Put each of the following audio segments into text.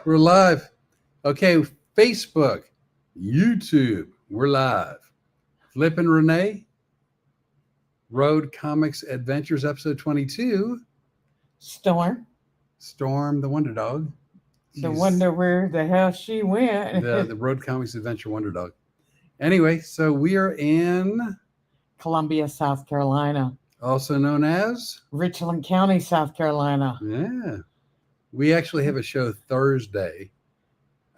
We're live. Okay, Facebook, YouTube, we're live. Flippin' Rene, Road Comics Adventures, episode 22. Storm, Storm, the Wonder Dog. the wonder where the hell she went. The Road Comics Adventure Wonder Dog. Anyway, so we are in Columbia, South Carolina. also known as Richland County, South Carolina. Yeah. We actually have a show Thursday,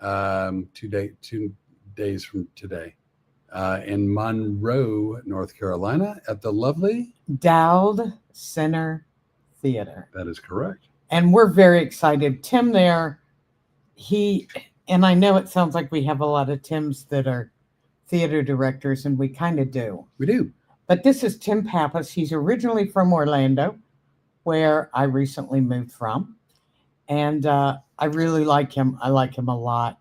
2 days from today, in Monroe, North Carolina, at the lovely Dowd Center Theater. That is correct. And we're very excited. Tim there, and I know it sounds like we have a lot of Tims that are theater directors, and we kind of do. We do. But this is Tim Pappas. He's originally from Orlando, where I recently moved from. And I really like him. I like him a lot.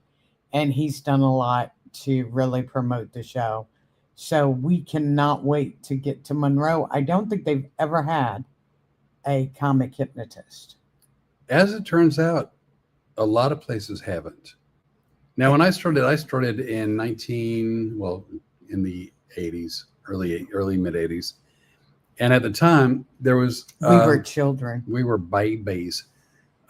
And he's done a lot to really promote the show. So we cannot wait to get to Monroe. I don't think they've ever had a comic hypnotist. As it turns out, a lot of places haven't. Now, when I started in in the 80s, early mid 80s. And at the time, there was... we were children. We were babies.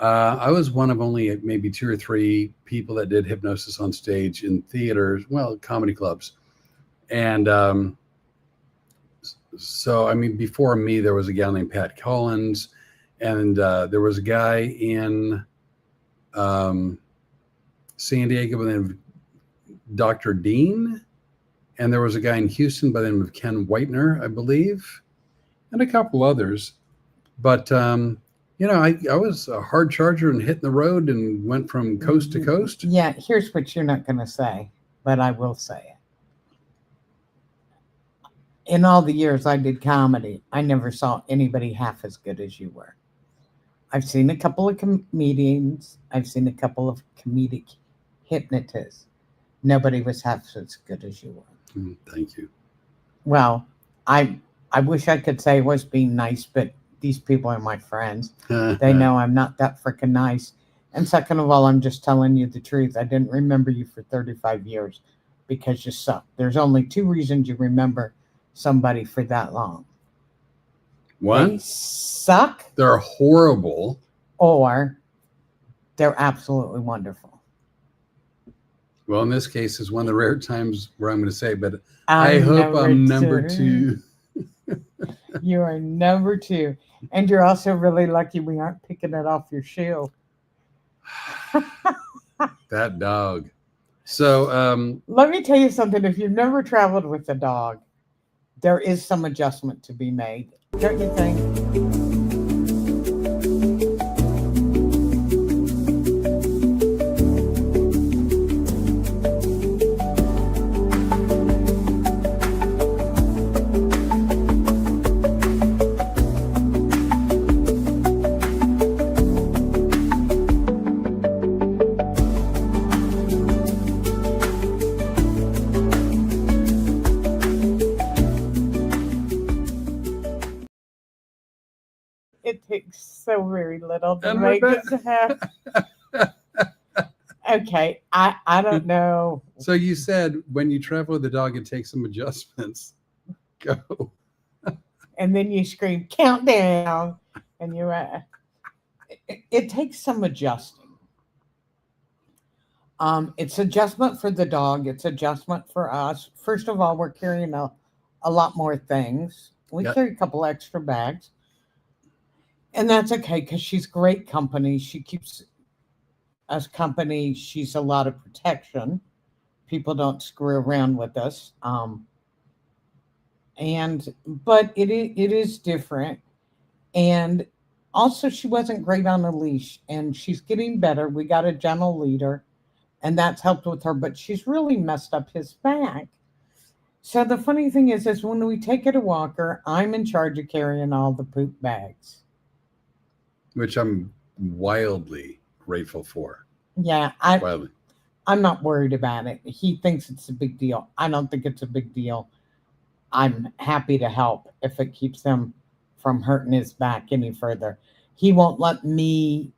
I was one of only maybe 2 or 3 people that did hypnosis on stage in theaters, comedy clubs. And so, I mean, before me, there was a gal named Pat Collins, and there was a guy in San Diego by the name of Dr. Dean, and there was a guy in Houston by the name of Ken Whitener, I believe, and a couple others. But I was a hard charger and hitting the road and went from coast to coast. Yeah, here's what you're not going to say, but I will say it. In all the years I did comedy, I never saw anybody half as good as you were. I've seen a couple of comedians. I've seen a couple of comedic hypnotists. Nobody was half as good as you were. Thank you. Well, I wish I could say I was being nice, but these people are my friends. They know I'm not that freaking nice. And second of all, I'm just telling you the truth. I didn't remember you for 35 years because you suck. There's only 2 reasons you remember somebody for that long. One, they suck. They're horrible. Or they're absolutely wonderful. Well, in this case, is one of the rare times where I'm going to say, but I hope I'm number 2. You are number 2. And you're also really lucky we aren't picking it off your shoe. That dog. So let me tell you something. If you've never traveled with a dog, there is some adjustment to be made. Don't you think? It takes so very little to make us happy. Okay, I don't know. So you said when you travel with the dog, it takes some adjustments. Go. And then you scream, countdown. And it takes some adjusting. It's adjustment for the dog. It's adjustment for us. First of all, we're carrying a lot more things. We carry a couple extra bags. And that's okay because she's great company. She keeps us company. She's a lot of protection. People don't screw around with us. But it is different. And also she wasn't great on a leash, and she's getting better. We got a gentle leader, and that's helped with her, but she's really messed up his back. So the funny thing is when we take her to walker, I'm in charge of carrying all the poop bags. Which I'm wildly grateful for. Yeah, I'm not worried about it. He thinks it's a big deal. I don't think it's a big deal. I'm happy to help if it keeps him from hurting his back any further. He won't let me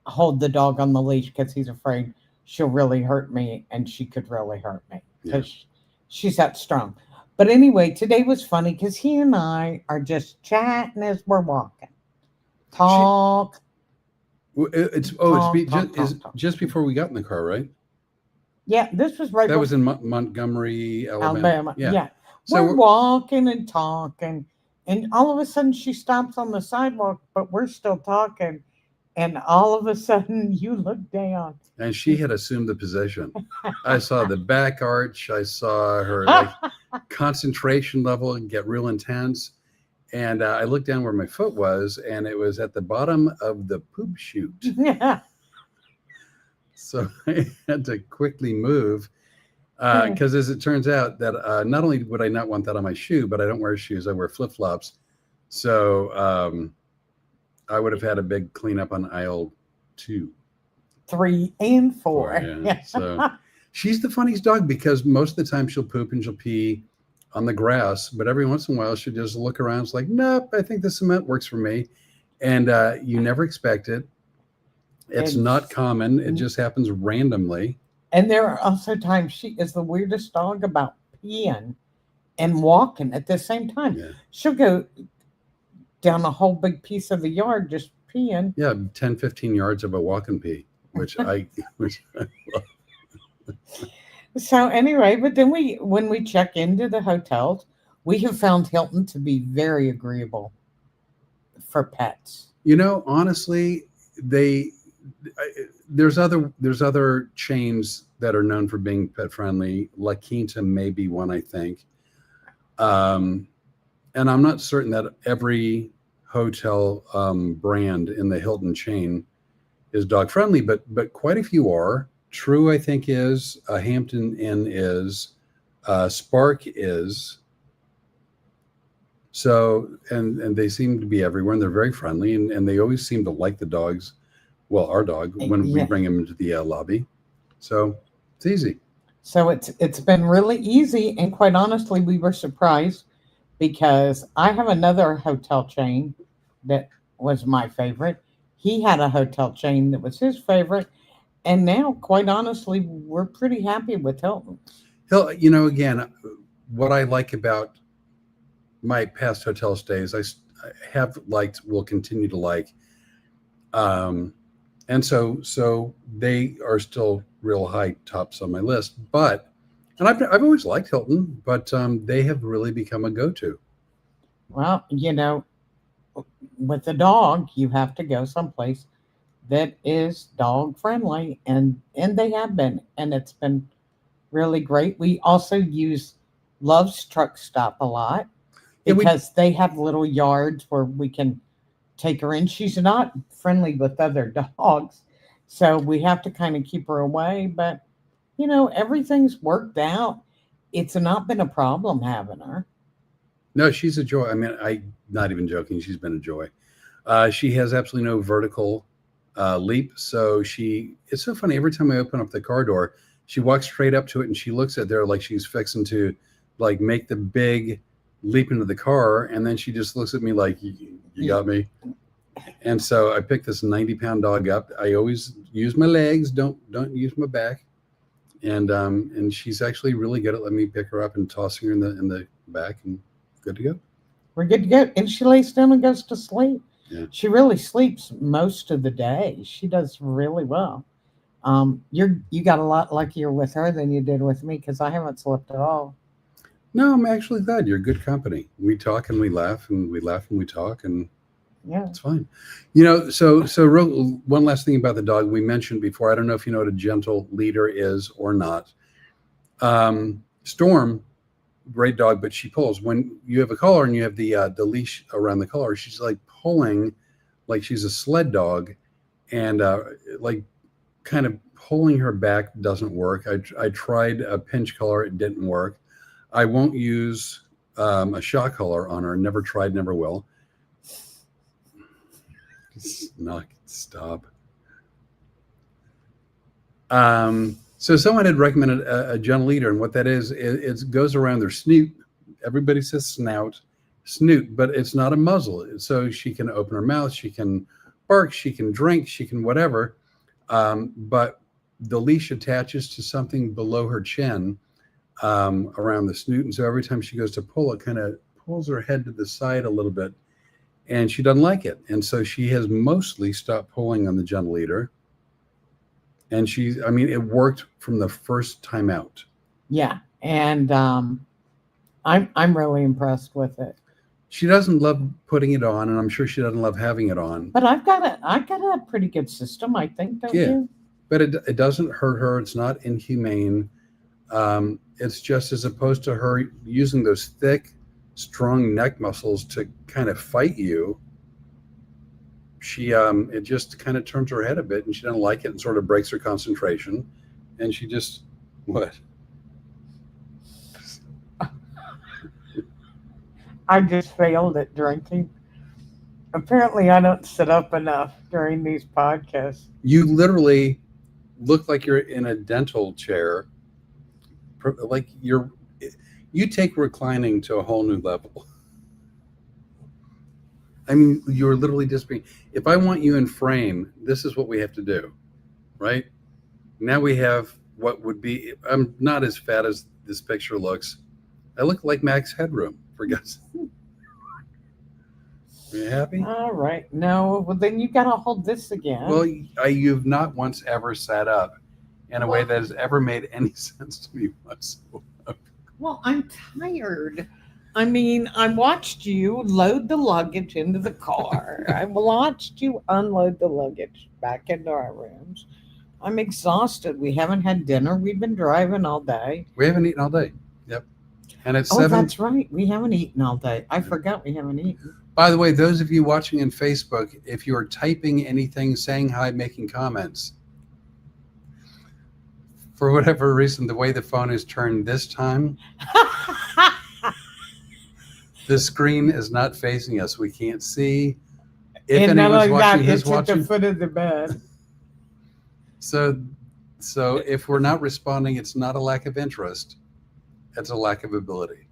hold the dog on the leash because he's afraid she'll really hurt me, and she could really hurt me Yeah. because she's that strong. But anyway, today was funny because he and I are just chatting as we're walking. She, Talk, it's talk, talk, is talk, talk. just before we got in the car, right? Yeah, this was right That was before in Montgomery, Alabama. Alabama. Yeah. Yeah. So We're walking and talking, and all of a sudden she stops on the sidewalk, but we're still talking. And all of a sudden you look down. and she had assumed the position. I saw the back arch. I saw her like concentration level get real intense. And I looked down where my foot was, and it was at the bottom of the poop chute. Yeah. So I had to quickly move because, as it turns out, that not only would I not want that on my shoe, but I don't wear shoes; I wear flip flops. So I would have had a big cleanup on aisle 2, 3, and 4. Yeah. So she's the funniest dog because most of the time she'll poop and she'll pee on the grass, but every once in a while she'll just look around. It's like, nope, I think the cement works for me. And you never expect it. It's not common. It just happens randomly. And there are also times she is the weirdest dog about peeing and walking at the same time. Yeah. She'll go down a whole big piece of the yard just peeing. Yeah, 10, 15 yards of a walk and pee, which I love. So anyway, but then when we check into the hotels, we have found Hilton to be very agreeable for pets. You know, honestly, there's other chains that are known for being pet friendly. La Quinta may be one, I think. And I'm not certain that every hotel brand in the Hilton chain is dog friendly, but quite a few are. True, I think, is Hampton Inn is, Spark is. So, and they seem to be everywhere, and they're very friendly, and they always seem to like the dogs. Well, our dog when we bring him into the lobby. So it's easy. So it's been really easy, and quite honestly, we were surprised because I have another hotel chain that was my favorite. He had a hotel chain that was his favorite. And now, quite honestly, we're pretty happy with Hilton. You know, again, what I like about my past hotel stays, I have liked, will continue to like. And so they are still real high tops on my list. But, and I've always liked Hilton, but they have really become a go-to. Well, you know, with a dog, you have to go someplace that is dog friendly, and they have been, and it's been really great. We also use Love's Truck Stop a lot because they have little yards where we can take her in. She's not friendly with other dogs, so we have to kind of keep her away, but you know, everything's worked out. It's not been a problem having her. No, she's a joy. I mean, I'm not even joking. She's been a joy. She has absolutely no vertical leap. So it's so funny. Every time I open up the car door, she walks straight up to it and she looks at there like she's fixing to like make the big leap into the car. And then she just looks at me like, you got me. And so I picked this 90-pound dog up. I always use my legs. Don't use my back. And she's actually really good at letting me pick her up and tossing her in the back, and good to go. We're good to go. And she lays down and goes to sleep. Yeah. She really sleeps most of the day. She does really well. You got a lot luckier with her than you did with me because I haven't slept at all. No, I'm actually glad. You're good company. We talk and we laugh, and we laugh and we talk, and yeah, it's fine. You know, so one last thing about the dog we mentioned before. I don't know if you know what a gentle leader is or not. Storm, great dog, but she pulls. When you have a collar and you have the leash around the collar, she's like pulling like she's a sled dog, and like kind of pulling her back doesn't work. I tried a pinch collar. It didn't work. I won't use a shock collar on her. Never tried, never will. Stop. So someone had recommended a gentle leader, and what that is, it goes around their snoot. Everybody says snout, but it's not a muzzle. So she can open her mouth, she can bark, she can drink, she can whatever. But the leash attaches to something below her chin, around the snoot. And so every time she goes to pull, it kind of pulls her head to the side a little bit. And she doesn't like it. And so she has mostly stopped pulling on the gentle leader. And I mean, it worked from the first time out. Yeah. And I'm really impressed with it. She doesn't love putting it on, and I'm sure she doesn't love having it on. But I've got a pretty good system, I think, don't you? But it doesn't hurt her. It's not inhumane. It's just, as opposed to her using those thick, strong neck muscles to kind of fight you, it just kind of turns her head a bit, and she doesn't like it, and sort of breaks her concentration, and she just what? I just failed at drinking. Apparently, I don't sit up enough during these podcasts. You literally look like you're in a dental chair. Like you take reclining to a whole new level. I mean, you're literally just being. If I want you in frame, this is what we have to do, right? Now we have what would be. I'm not as fat as this picture looks. I look like Max Headroom, for God's sake. Are you happy? All right. No, well, then you got to hold this again. Well, you've not once ever sat up in a way that has ever made any sense to me whatsoever. Well, I'm tired. I mean, I watched you load the luggage into the car. I watched you unload the luggage back into our rooms. I'm exhausted. We haven't had dinner. We've been driving all day. We haven't eaten all day. Yep. And it's 7. That's right. We haven't eaten all day. I forgot we haven't eaten. By the way, those of you watching in Facebook, if you are typing anything, saying hi, making comments, for whatever reason, the way the phone is turned this time, the screen is not facing us. We can't see if anyone's watching. Who's watching? At the foot of the bed. So if we're not responding, it's not a lack of interest. It's a lack of ability.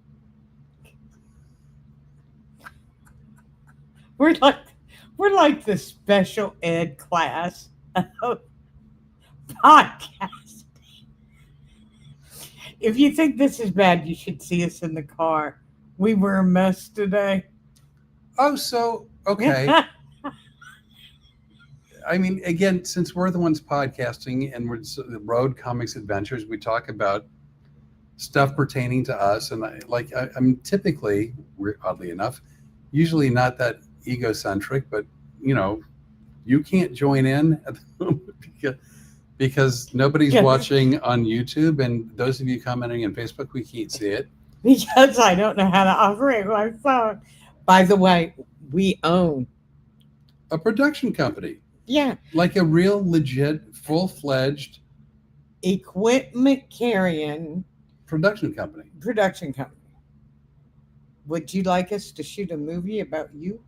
We're like the special ed class of podcast. If you think this is bad, you should see us in the car. We were a mess today. Oh, so okay. I mean, again, since we're the ones podcasting and we're the Road Comics Adventures, we talk about stuff pertaining to us, and I'm typically, oddly enough, usually not that egocentric, but you can't join in at the moment because nobody's watching on YouTube, and those of you commenting on Facebook, we can't see it because I don't know how to operate my phone. By the way, we own a production company. Yeah, like a real legit full-fledged equipment carrying production company. Would you like us to shoot a movie about you?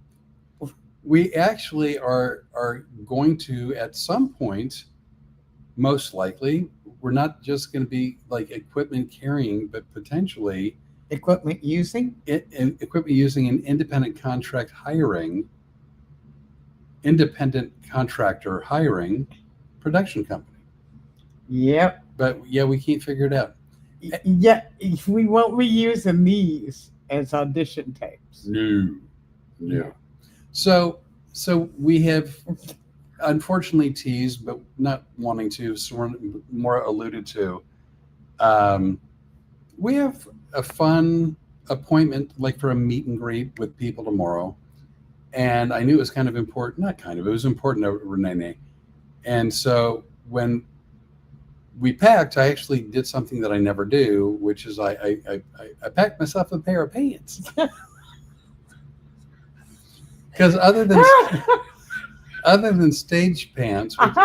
We actually are going to, at some point, most likely. We're not just going to be like equipment carrying, but potentially equipment using and independent contractor hiring production company. Yep. But yeah, we can't figure it out. Yeah, we won't be using these as audition tapes. No. So we have unfortunately teased, but not wanting to, so more alluded to. We have a fun appointment, like for a meet and greet with people tomorrow. And I knew it was kind of important. It was important to Rene. And so when we packed, I actually did something that I never do, which is I packed myself a pair of pants. Because other than stage pants, which,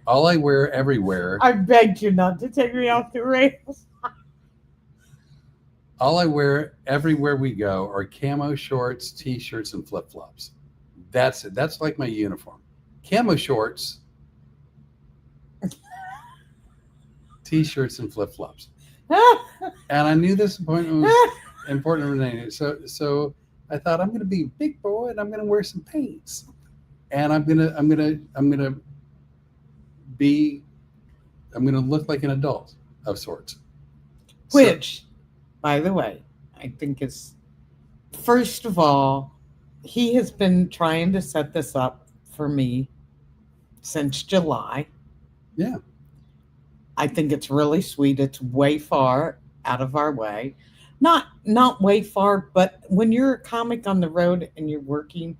all I wear everywhere. I begged you not to take me off the rails. All I wear everywhere we go are camo shorts, t-shirts, and flip-flops. That's it. That's like my uniform. Camo shorts, t-shirts, and flip-flops. And I knew this appointment was important to Rene. So I thought, I'm going to be a big boy and I'm going to wear some pants. and I'm gonna look like an adult of sorts. So, Which, by the way, I think is, first of all, he has been trying to set this up for me since July. yeah, I think it's really sweet. It's way far out of our way. Not way far, but when you're a comic on the road and you're working,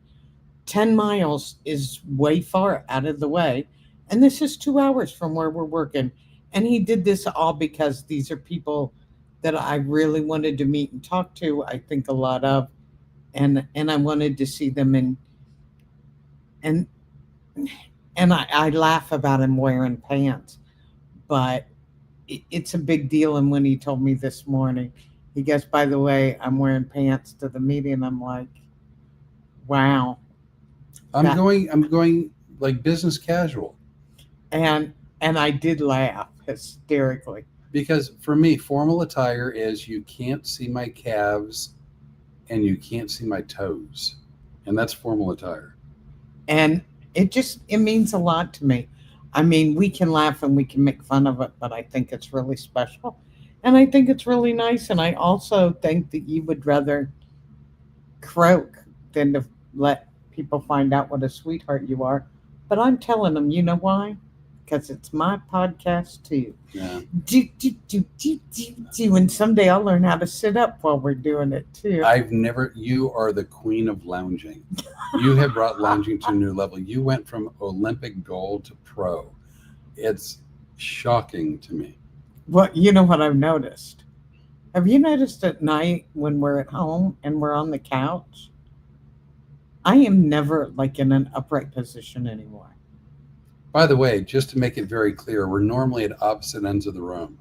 10 miles is way far out of the way. And this is 2 hours from where we're working. And he did this all because these are people that I really wanted to meet and talk to, I think a lot of. And I wanted to see them, and I laugh about him wearing pants, but it's a big deal. And when he told me this morning, he goes, by the way, I'm wearing pants to the meeting. I'm like, wow. I'm That- going like business casual. And I did laugh hysterically. Because for me, formal attire is you can't see my calves and you can't see my toes. And that's formal attire. And it means a lot to me. I mean, we can laugh and we can make fun of it, but I think it's really special. And I think it's really nice. And I also think that you would rather croak than to let people find out what a sweetheart you are. But I'm telling them, you know why? Because it's my podcast too. Yeah. And someday I'll learn how to sit up while we're doing it too. You are the queen of lounging. You have brought lounging to a new level. You went from Olympic gold to pro. It's shocking to me. Well, you know what I've noticed? Have you noticed at night when we're at home and we're on the couch? I am never like in an upright position anymore. By the way, just to make it very clear, we're normally at opposite ends of the room.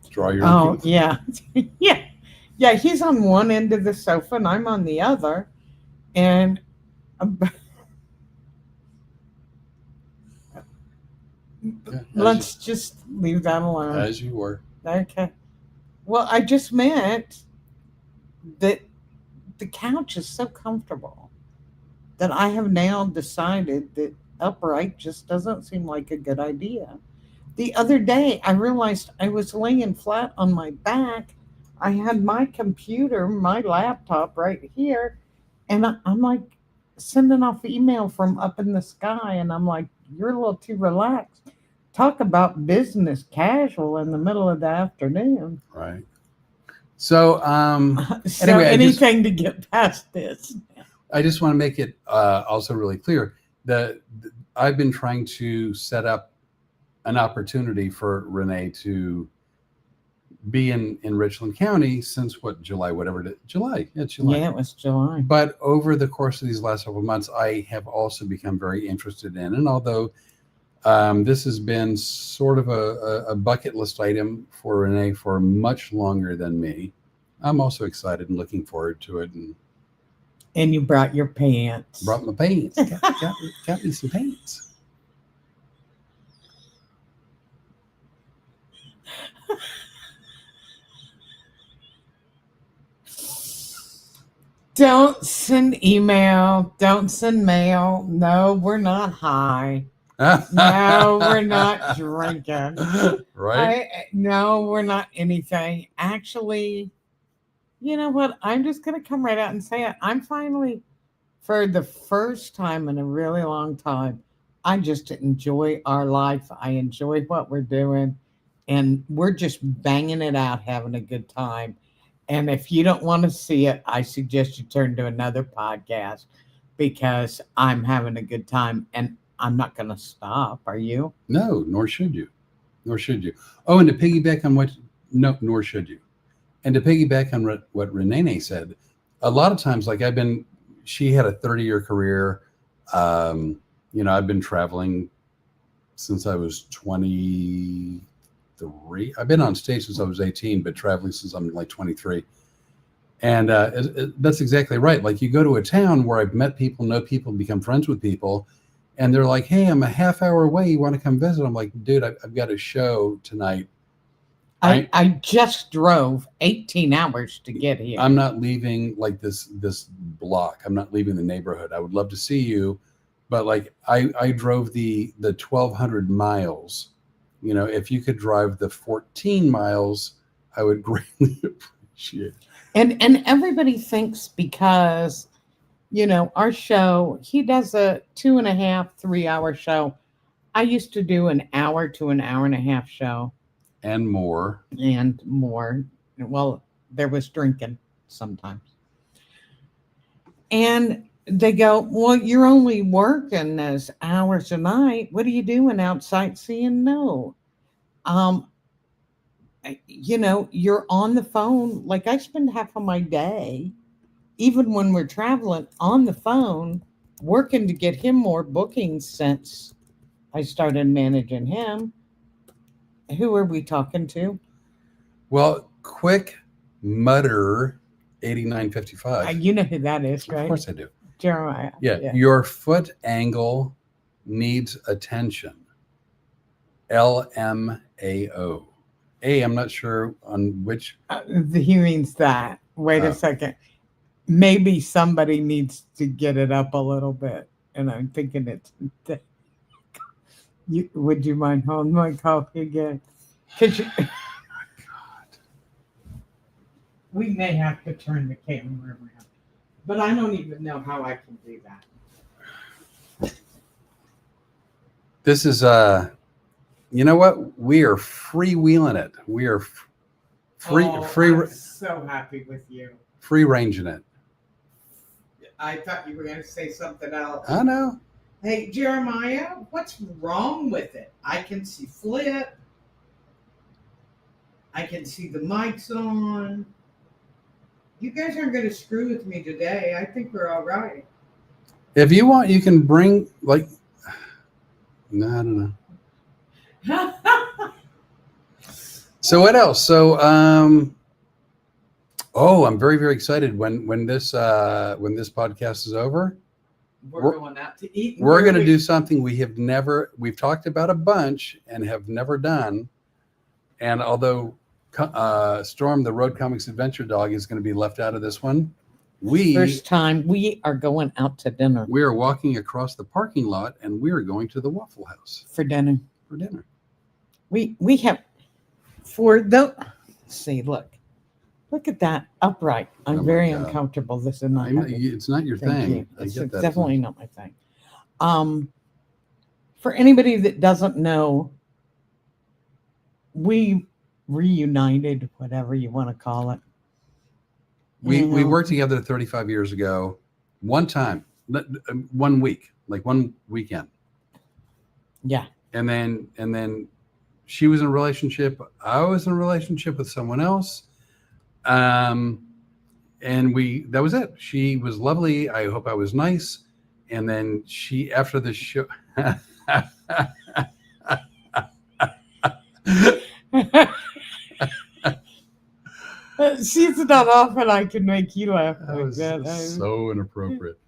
Draw your own Oh, conclusions. yeah. Yeah. Yeah, he's on one end of the sofa and I'm on the other. And let's just leave that alone. As you were. Okay. Well, I just meant that the couch is so comfortable that I have now decided that upright just doesn't seem like a good idea. The other day, I realized I was laying flat on my back. I had my computer, my laptop right here, and I'm like sending off email from up in the sky, and I'm like, you're a little too relaxed. Talk about business casual in the middle of the afternoon. Right. So, So anyway, anything to get past this. I just want to make it also really clear that I've been trying to set up an opportunity for Rene to be in Richland County since July, whatever it is. July. It's July. Yeah, it was July. But over the course of these last several months, I have also become very interested in, and although this has been sort of a bucket list item for Rene for much longer than me, I'm also excited and looking forward to it. And you brought your pants. Brought my pants. Got me some pants. Don't send email. Don't send mail. No, we're not high. No, we're not drinking. Right? No, we're not anything. Actually, you know what? I'm just going to come right out and say it. I'm finally, for the first time in a really long time, I just enjoy our life. I enjoy what we're doing. And we're just banging it out, having a good time. And if you don't want to see it, I suggest you turn to another podcast because I'm having a good time and I'm not going to stop. Are you? No, nor should you. Nor should you. Oh, and to piggyback on nor should you. And to piggyback on what Rene said, a lot of times, like she had a 30-year career. I've been traveling since I was 23. I've been on stage since I was 18, but traveling since I'm like 23. And that's exactly right. Like you go to a town where I've met people, know people, become friends with people, and they're like, hey, I'm a half hour away. You want to come visit? I'm like, dude, I've got a show tonight. I just drove 18 hours to get here. I'm not leaving like this block. I'm not leaving the neighborhood. I would love to see you, but like I drove the 1,200 miles. You know, if you could drive the 14 miles, I would greatly appreciate it. And everybody thinks because, you know, our show, he does a 2.5, 3 hour show. I used to do an hour to an hour and a half show. And more. And more. Well, there was drinking sometimes. And they go, well, you're only working those hours a night. What are you doing out sightseeing? No. You know, you're on the phone. Like I spend half of my day, even when we're traveling, on the phone, working to get him more bookings since I started managing him. Who are we talking to? Well, quick mutter 8955. You know who that is, right? Of course I do. Jeremiah. Yeah. Your foot angle needs attention. LMAO. I'm not sure on which. He means that. Wait a second. Maybe somebody needs to get it up a little bit. And I'm thinking it's. Would you mind holding my coffee again? Because we may have to turn the camera around. But I don't even know how I can do that. This is you know what? We are freewheeling it. We are I'm so happy with you. Free ranging it. I thought you were going to say something else. I know. Hey, Jeremiah, what's wrong with it? I can see Flip. I can see the mics on. You guys aren't going to screw with me today. I think we're all right. If you want, you can bring, like, no, I don't know. So what else? So, I'm very, very excited when this podcast is over. We're going out to eat. We're going to do something we've talked about a bunch and have never done. And although Storm, the Road Comics Adventure Dog, is going to be left out of this one, first time we are going out to dinner. We are walking across the parking lot and we are going to the Waffle House for dinner. We have see, look at that upright. I'm very uncomfortable. This is not. It's not your thing. It's definitely not my thing. For anybody that doesn't know, we reunited, whatever you want to call it. We worked together 35 years ago. One time, 1 week, like one weekend. Yeah. And then she was in a relationship. I was in a relationship with someone else. And that was it. She was lovely. I hope I was nice. And then after the show, she's not often I can make you laugh like that. So inappropriate.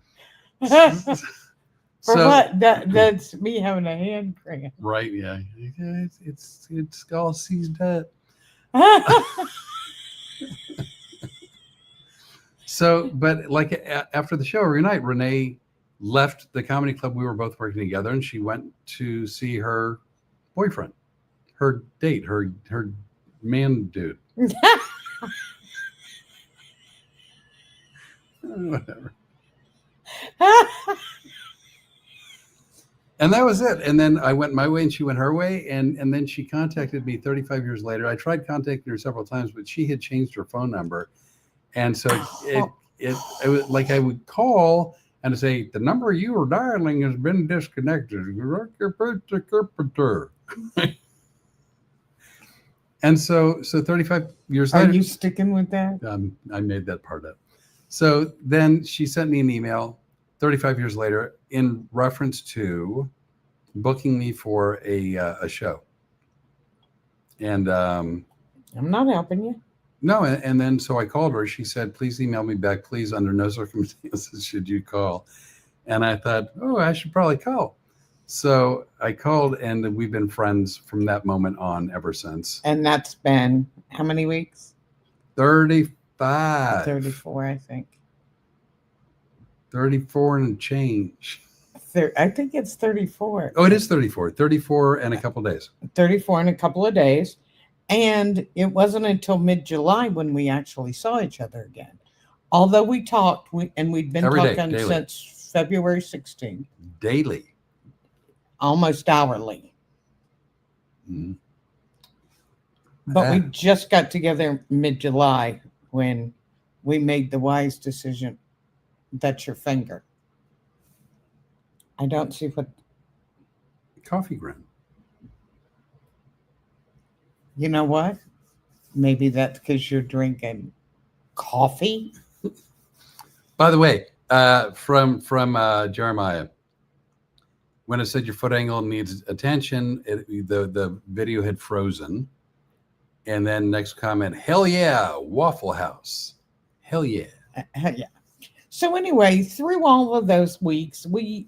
What? That's me having a hand cramp. Right? Yeah. It's all seized up. So, but like after the show every night, Rene left the comedy club we were both working together, and she went to see her boyfriend, her date, her man dude. Whatever. And that was it. And then I went my way and she went her way. And then she contacted me 35 years later. I tried contacting her several times, but she had changed her phone number. And so it was like I would call and say, the number you were dialing has been disconnected. And so 35 years later. Are you sticking with that? I made that part up. So then she sent me an email 35 years later in reference to booking me for a show. And I'm not helping you. No, and then so I called her. She said, please email me back, please. Under no circumstances should you call. And I thought, I should probably call. So I called, and we've been friends from that moment on ever since. And that's been how many weeks? 35. 34, I think. 34 and change. I think it's 34. Oh, it is 34. 34 and a couple days. 34 in a couple of days. And it wasn't until mid-July when we actually saw each other again. Although we talked, and we'd been Every day, talking daily. since February 16th, Daily. almost hourly. Mhm. But we Ah. just got together mid-July when we made the wise decision. That's your finger. I don't see what, Coffee ground. you know what? Maybe that's because you're drinking coffee. By the way, from Jeremiah, when it said your foot angle needs attention, the video had frozen. And then next comment, hell yeah, Waffle House. Hell yeah. Yeah. So anyway, through all of those weeks, we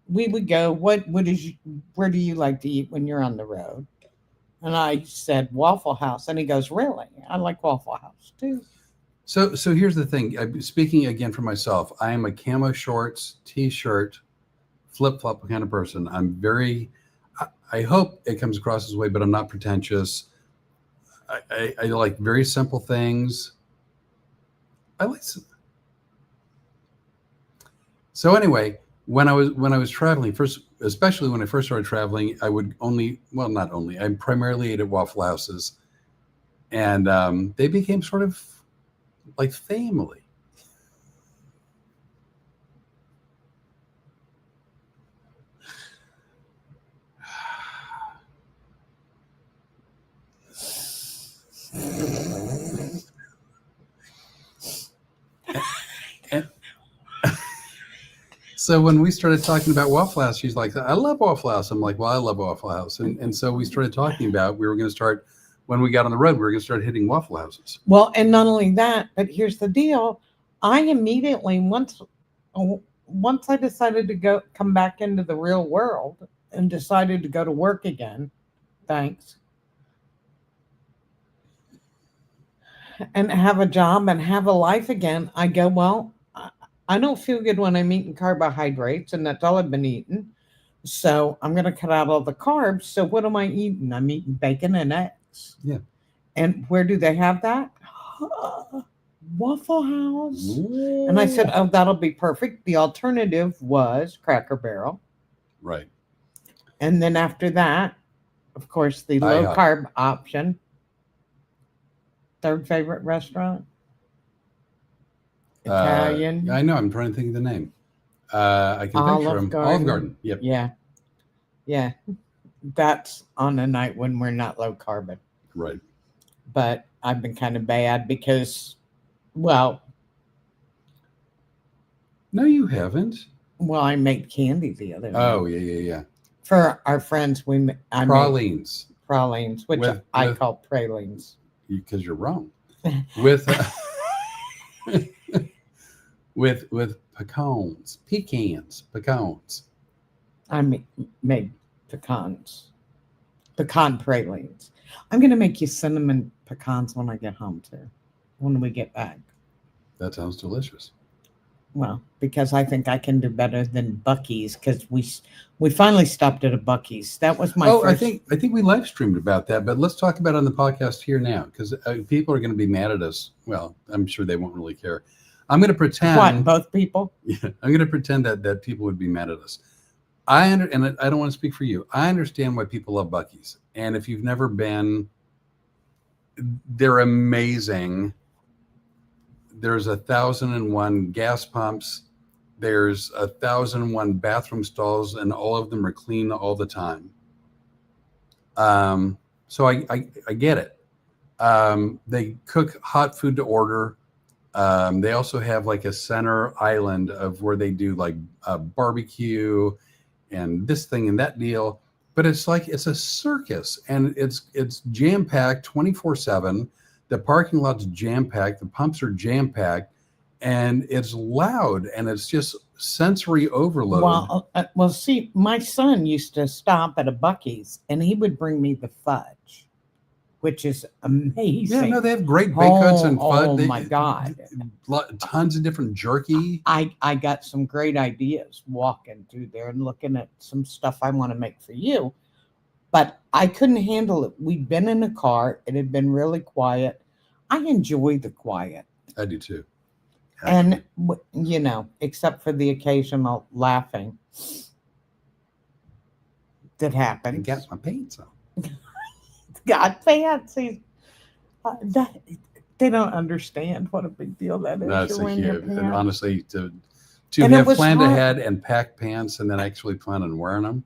would go, where do you like to eat when you're on the road? And I said Waffle House, and he goes, really? I like Waffle House too. So here's the thing. Speaking again for myself, I am a camo shorts, t-shirt, flip-flop kind of person. I'm very, I hope it comes across this way, but I'm not pretentious. I like very simple things. I like. So anyway, when I was traveling first, especially when I first started traveling, I would not only, I primarily ate at Waffle Houses, and they became sort of like family. And so when we started talking about Waffle House, she's like, I love Waffle House. I'm like, well, I love Waffle House. And so we started talking about, we were going to start, when we got on the road, we were going to start hitting Waffle Houses. Well, and not only that, but here's the deal. I immediately, once I decided to come back into the real world and decided to go to work again, thanks, and have a job and have a life again, I go, well, I don't feel good when I'm eating carbohydrates, and that's all I've been eating. So I'm going to cut out all the carbs. So what am I eating? I'm eating bacon and eggs. Yeah. And where do they have that? Waffle House. Ooh. And I said, oh, that'll be perfect. The alternative was Cracker Barrel. Right. And then after that, of course, the low carb option. Third favorite restaurant? Italian. I know. I'm trying to think of the name. I can picture them. Olive Garden. Yep. Yeah. Yeah. That's on a night when we're not low carbon. Right. But I've been kind of bad because, well. No, you haven't. Well, I made candy the other night. Oh, yeah. For our friends, pralines. Pralines, which I call pralines. Because you're wrong. With with pecans. I made pecan pralines. I'm going to make you cinnamon pecans when I get home too, when we get back. That sounds delicious. Well, because I think I can do better than Buc-ee's, because we finally stopped at a Buc-ee's. That was my first. I think we live streamed about that, but let's talk about it on the podcast here now, because people are going to be mad at us. Well, I'm sure they won't really care. I'm going to pretend. What, both people? Yeah, I'm going to pretend that people would be mad at us. And I don't want to speak for you. I understand why people love Buc-ee's, and if you've never been, they're amazing. There's 1,001 gas pumps. There's 1,001 bathroom stalls, and all of them are clean all the time. So I get it. They cook hot food to order. They also have like a center island of where they do like a barbecue and this thing and that deal. But it's a circus, and it's jam-packed 24/7. The parking lot's jam-packed. The pumps are jam-packed, and it's loud, and it's just sensory overload. Well, see, my son used to stop at a Buc-ee's, and he would bring me the fudge, which is amazing. Yeah, no, they have great baked goods and fudge. Oh my God. Tons of different jerky. I got some great ideas walking through there and looking at some stuff I want to make for you. But I couldn't handle it. We'd been in a car. It had been really quiet. I enjoy the quiet. I do too. And, you know, except for the occasional laughing that I happens. got my pants on. Got fancy. They don't understand what a big deal that is. That's You're a wearing your huge. And pants. honestly, to And it have was planned hard. ahead and pack pants and then actually plan on wearing them.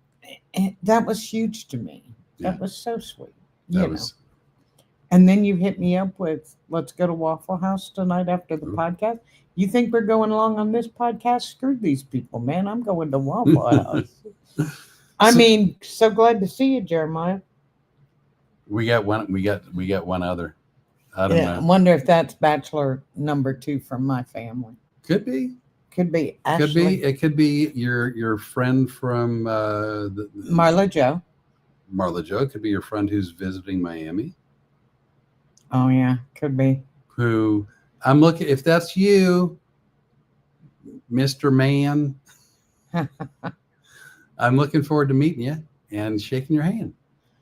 And that was huge to me. That Yeah. was so sweet. That You was know. And then you hit me up with, let's go to Waffle House tonight after the Ooh. podcast. You think we're going along on this podcast? Screw these people, man. I'm going to Waffle House. I mean, so glad to see you, Jeremiah. we got one. We got one other. I don't Yeah, I know. wonder if that's bachelor number 2 from my family. Could be. Could be. Ashley. Could be. It could be your friend from Marla Joe. Marla Joe. It could be your friend who's visiting Miami. Oh, yeah. Could be. Who I'm looking. If that's you, Mr. Man, I'm looking forward to meeting you and shaking your hand.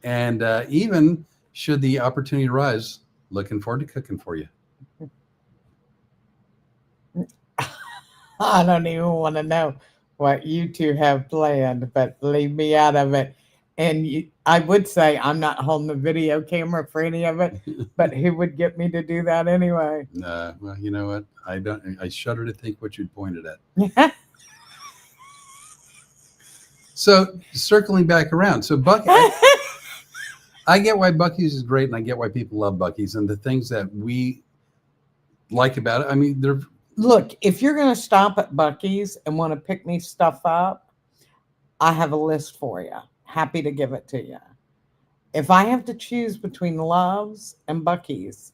And even should the opportunity arise, looking forward to cooking for you. I don't even want to know what you two have planned, but leave me out of it. And I would say I'm not holding the video camera for any of it, but who would get me to do that anyway? Well, you know what? I shudder to think what you'd pointed at. So circling back around, so I get why Buc-ee's is great, and I get why people love Buc-ee's, and the things that we like about it. I mean, they're Look, if you're going to stop at Buc-ee's and want to pick me stuff up, I have a list for you. Happy to give it to you. If I have to choose between Love's and Buc-ee's,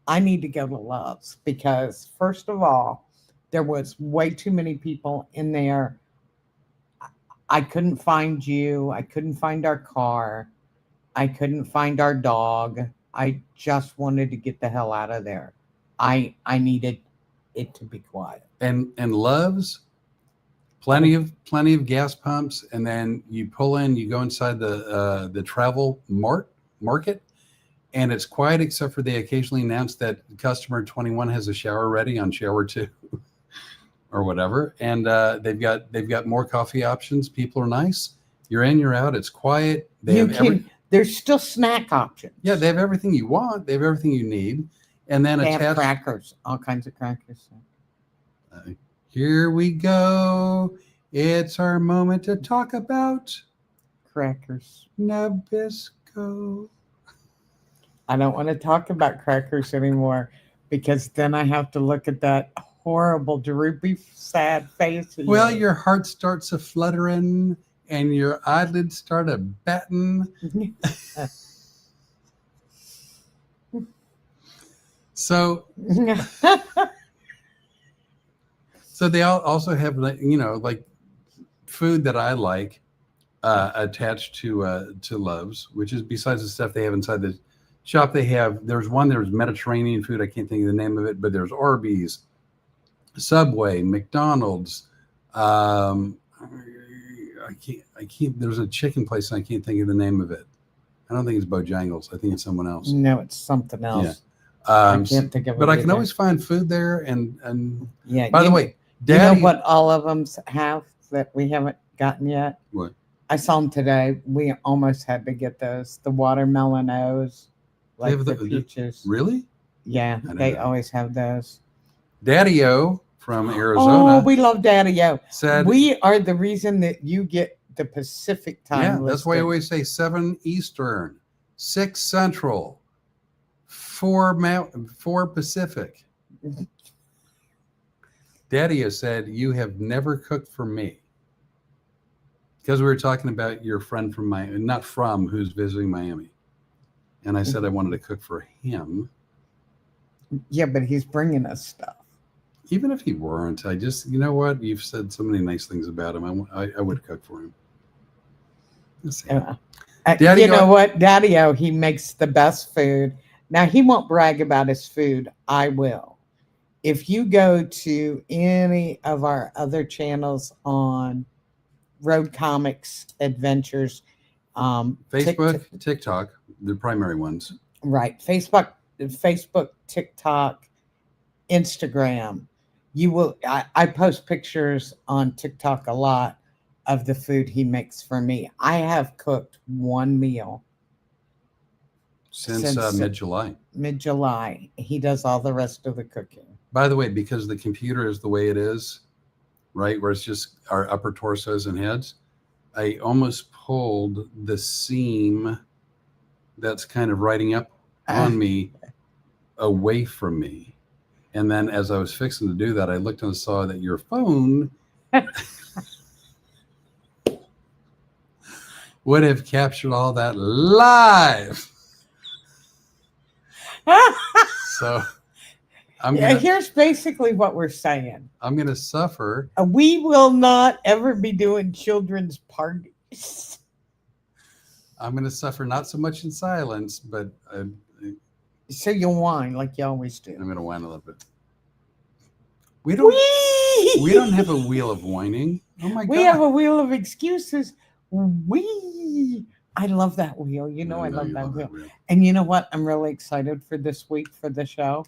I need to go to Love's because, first of all, there was way too many people in there. I couldn't find you. I couldn't find our car. I couldn't find our dog. I just wanted to get the hell out of there. I needed it to be quiet. and Love's plenty of gas pumps, and then you pull in, you go inside the travel market, and it's quiet except for they occasionally announce that customer 21 has a shower ready on shower 2 or whatever, and they've got more coffee options. People are nice. You're in, you're out. It's quiet. There's still snack options. Yeah, they have everything you want. They have everything you need, and then They attached. have crackers, all kinds of crackers. Here we go. It's our moment to talk about Crackers. Nabisco. I don't want to talk about crackers anymore because then I have to look at that horrible, droopy, sad face. of Well, yours. your heart starts a fluttering and your eyelids start a batting. So they also have, like food that I like attached to Love's, which is besides the stuff they have inside the shop. There's Mediterranean food. I can't think of the name of it, but there's Arby's, Subway, McDonald's. I can't. There's a chicken place and I can't think of the name of it. I don't think it's Bojangles. I think it's someone else. No, it's something else. Yeah. I can't think of it. But I can either. always find food there. And Yeah. by the way, you know Daddy, what all of them have that we haven't gotten yet? What? I saw them today. We almost had to get those. The watermelon O's, like have the the- peaches. Really? Yeah, I they know. always have those. Daddy-O from Arizona Oh, we love Daddy-O. said, We are the reason that you get the Pacific time. yeah, that's why I listed. always say 7 Eastern, 6 Central, 4 Pacific. Daddy-O said, you have never cooked for me. Because we were talking about your friend from Miami, not from, who's visiting Miami. And I said I wanted to cook for him. Yeah, but he's bringing us stuff. Even if he weren't, I just, you know what? You've said so many nice things about him. I would cook for him. Let's see. Daddy, You know what, Daddy-O, he makes the best food. Now he won't brag about his food. I will. If you go to any of our other channels on Road Comics Adventures, Facebook, TikTok, the primary ones. Right, Facebook, TikTok, Instagram. You will. I post pictures on TikTok a lot of the food he makes for me. I have cooked one meal Since mid-July. Mid-July. He does all the rest of the cooking. By the way, because the computer is the way it is, right, where it's just our upper torsos and heads, I almost pulled the seam that's kind of riding up on me away from me. And then as I was fixing to do that, I looked and saw that your phone would have captured all that live. So here's basically what we're saying. I'm going to suffer. We will not ever be doing children's parties. I'm going to suffer not so much in silence, but so you'll whine like you always do. I'm going to whine a little bit. We don't have a wheel of whining. Oh my God. We have a wheel of excuses. I love that wheel. You know, I love that wheel. And you know what? I'm really excited for this week for the show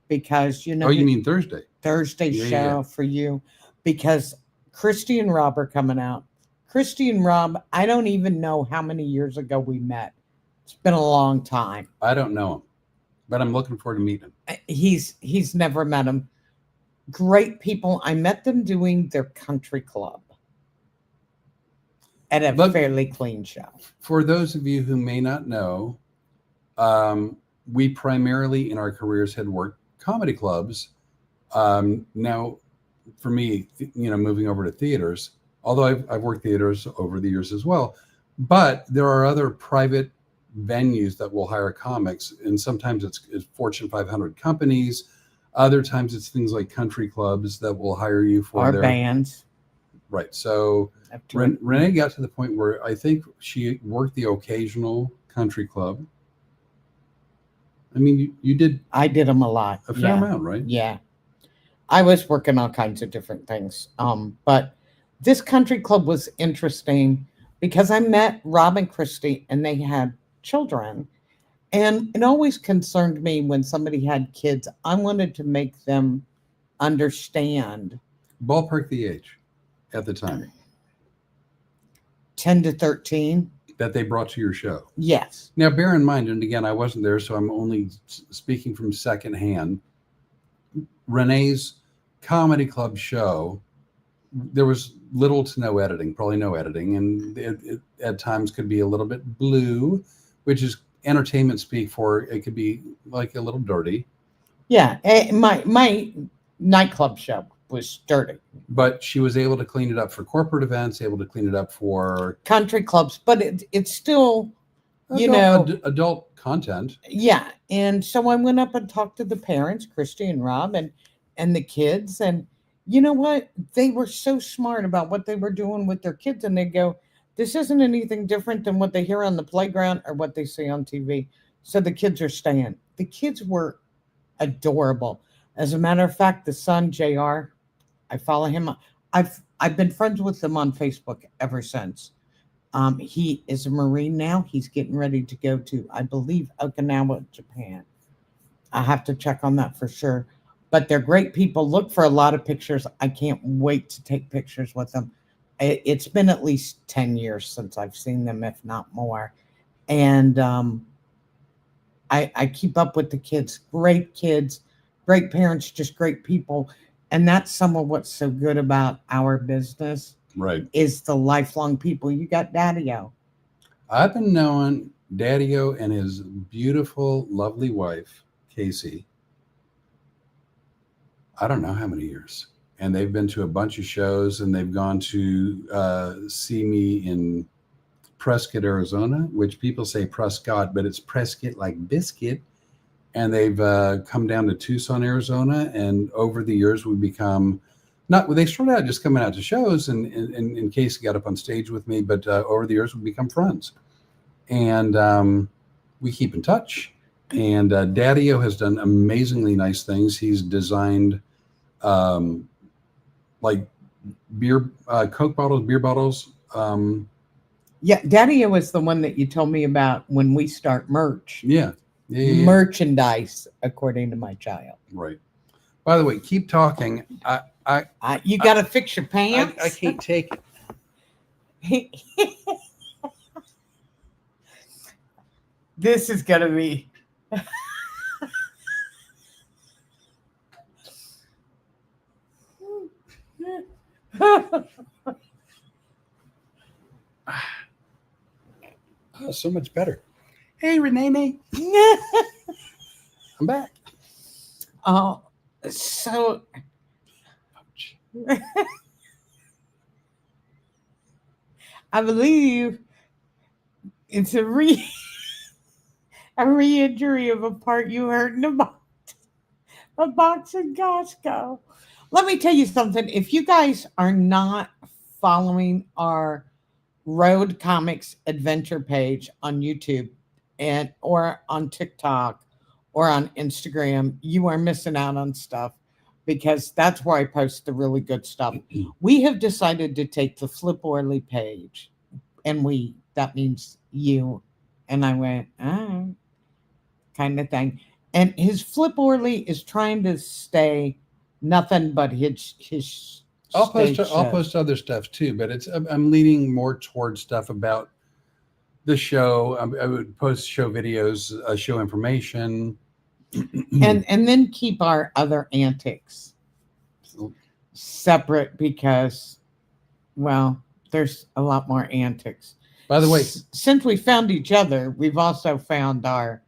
because, you know. Oh, you mean Thursday? Thursday show for you because Christy and Rob are coming out. Christy and Rob, I don't even know how many years ago we met. It's been a long time. I don't know him, but I'm looking forward to meeting him. He's never met him. Great people. I met them doing their country club at a fairly clean show. For those of you who may not know, we primarily in our careers had worked comedy clubs. Now, for me, you know, moving over to theaters, although I've worked theaters over the years as well, but there are other private venues that will hire comics, and sometimes it's Fortune 500 companies. Other times it's things like country clubs that will hire you for their bands. Right. So Rene got to the point where I think she worked the occasional country club. I mean, you did. I did them a lot. A fair amount, right? Yeah. I was working all kinds of different things. But this country club was interesting because I met Rob and Christy and they had children. And it always concerned me when somebody had kids. I wanted to make them understand. Ballpark the age at the time. 10 to 13. That they brought to your show. Yes. Now, bear in mind, and again, I wasn't there, so I'm only speaking from secondhand. Rene's comedy club show, there was little to no editing, probably no editing, and it at times could be a little bit blue, which is entertainment speak for it could be like a little dirty. Yeah, my nightclub show was dirty. But she was able to clean it up for corporate events, able to clean it up for country clubs, but it's still, adult content. Yeah, and so I went up and talked to the parents, Christy and Rob, and the kids, and you know what? They were so smart about what they were doing with their kids, and they go, this isn't anything different than what they hear on the playground or what they see on TV. So the kids are staying. The kids were adorable. As a matter of fact, the son, JR, I follow him. I've been friends with him on Facebook ever since. He is a Marine now. He's getting ready to go to, I believe, Okinawa, Japan. I have to check on that for sure. But they're great people. Look for a lot of pictures. I can't wait to take pictures with them. It's been at least 10 years since I've seen them, if not more. And I keep up with the kids, great parents, just great people. And that's some of what's so good about our business. Right. Is the lifelong people. You got Daddy-O. I've been knowing Daddy-O and his beautiful, lovely wife, Casey. I don't know how many years. And they've been to a bunch of shows, and they've gone to see me in Prescott, Arizona, which people say Prescott, but it's Prescott like biscuit. and they've come down to Tucson, Arizona. And over the years, we become not. They started out just coming out to shows, and in case he got up on stage with me. But over the years, we become friends, and we keep in touch. And Daddy-O has done amazingly nice things. He's designed like beer, Coke bottles, beer bottles. Yeah, Daddy was the one that you told me about when we start merch. Yeah. Merchandise, according to my child. Right. By the way, keep talking. You got to fix your pants. I can't take it. This is going to be. Oh, so much better. Hey, Rene. I'm back. Oh, so. I believe it's a re-injury of a part you hurt in a box in Costco. Let me tell you something. If you guys are not following our Road Comics Adventure page on YouTube or on TikTok or on Instagram, you are missing out on stuff, because that's where I post the really good stuff. We have decided to take the Flip Orley page, and that means you. And I went, kind of thing. And his Flip Orley is trying to stay nothing but his I'll post other stuff too, but I'm leaning more towards stuff about the show. I would post show videos, show information, and then keep our other antics separate, because, well, there's a lot more antics. By the way, since we found each other, we've also found our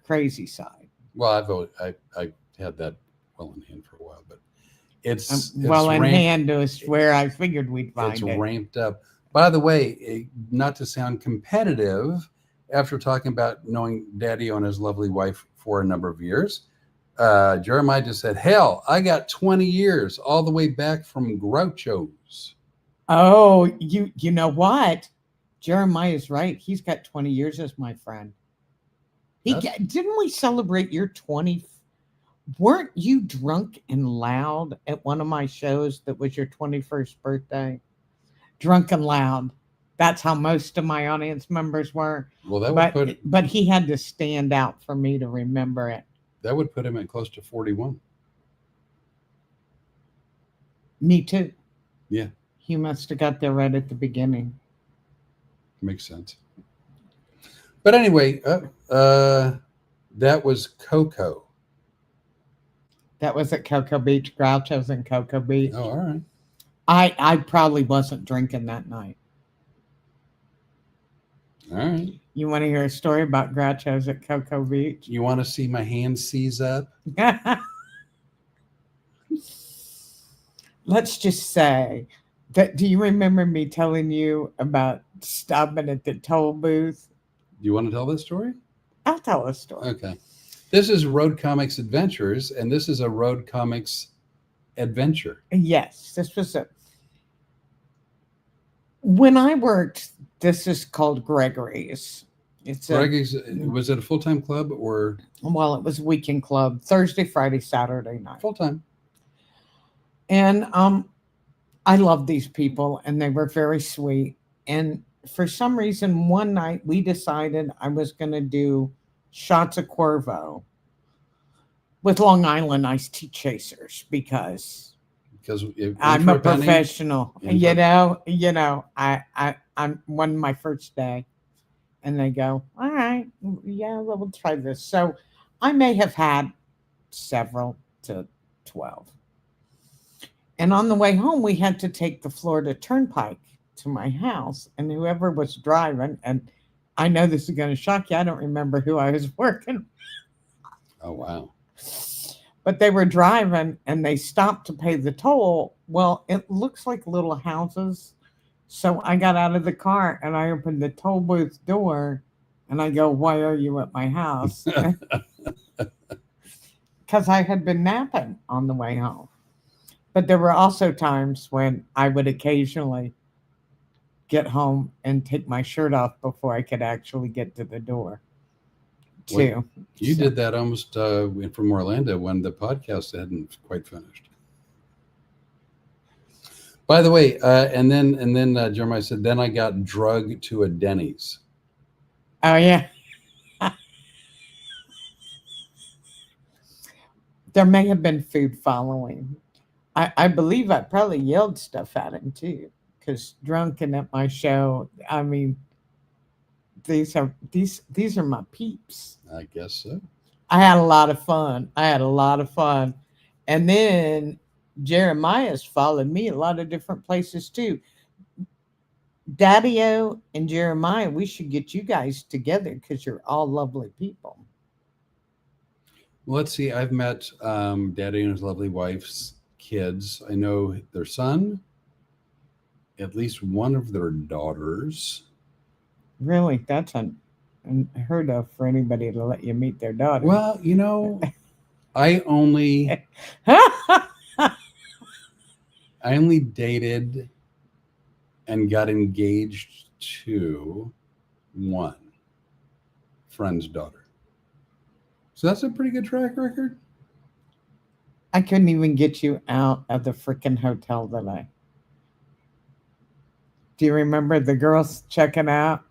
crazy side. Well, I had that well in hand for a while, but it's well in hand is where I figured we'd find it. It's ramped up. By the way, not to sound competitive, after talking about knowing Daddy-O and his lovely wife for a number of years, Jeremiah just said, hell, I got 20 years all the way back from Groucho's. Oh, you know what? Jeremiah's right. He's got 20 years as my friend. Didn't we celebrate your 20? Weren't you drunk and loud at one of my shows that was your 21st birthday? Drunk and loud. That's how most of my audience members were. Well, but he had to stand out for me to remember it. That would put him at close to 41. Me too. Yeah. He must have got there right at the beginning. Makes sense. But anyway, that was Coco. That was at Cocoa Beach. Groucho's in Cocoa Beach. Oh, all right. I probably wasn't drinking that night. All right. You want to hear a story about Groucho's at Cocoa Beach? You want to see my hand seize up? Let's just say that. Do you remember me telling you about stopping at the toll booth? Do you want to tell this story? I'll tell a story. Okay. This is Road Comics Adventures, and this is a Road Comics adventure. Yes, this was when I worked. This is called Gregory's. Gregory's. Was it a full-time club or? Well, it was a weekend club, Thursday, Friday, Saturday night. Full-time. And I loved these people, and they were very sweet. And for some reason, one night we decided I was going to do shots of Cuervo with Long Island iced tea chasers, because I'm a professional. You know, I'm one my first day, and they go, all right, yeah, we'll try this. So I may have had several to 12. And on the way home, we had to take the Florida Turnpike to my house, and whoever was driving, and I know this is going to shock you, I don't remember who I was working with. Oh, wow. But they were driving, and they stopped to pay the toll. Well, it looks like little houses. So I got out of the car, and I opened the toll booth door, and I go, why are you at my house? because I had been napping on the way home. But there were also times when I would occasionally get home and take my shirt off before I could actually get to the door, Well, too. you So, did that almost from Orlando when the podcast hadn't quite finished. By the way, and then Jeremiah said, then I got drugged to a Denny's. oh, yeah. There may have been food following. I believe I probably yelled stuff at him, too, because drunk and at my show, I mean, these are my peeps. I guess so. I had a lot of fun. I had a lot of fun. And then Jeremiah's followed me a lot of different places too. Daddy-O and Jeremiah, we should get you guys together because you're all lovely people. Well, let's see. I've met Daddy and his lovely wife's kids. I know their son, at least one of their daughters. Really, that's unheard of for anybody to let you meet their daughter. Well, I only dated and got engaged to one friend's daughter. So that's a pretty good track record. I couldn't even get you out of the freaking hotel today. Do you remember the girls checking out?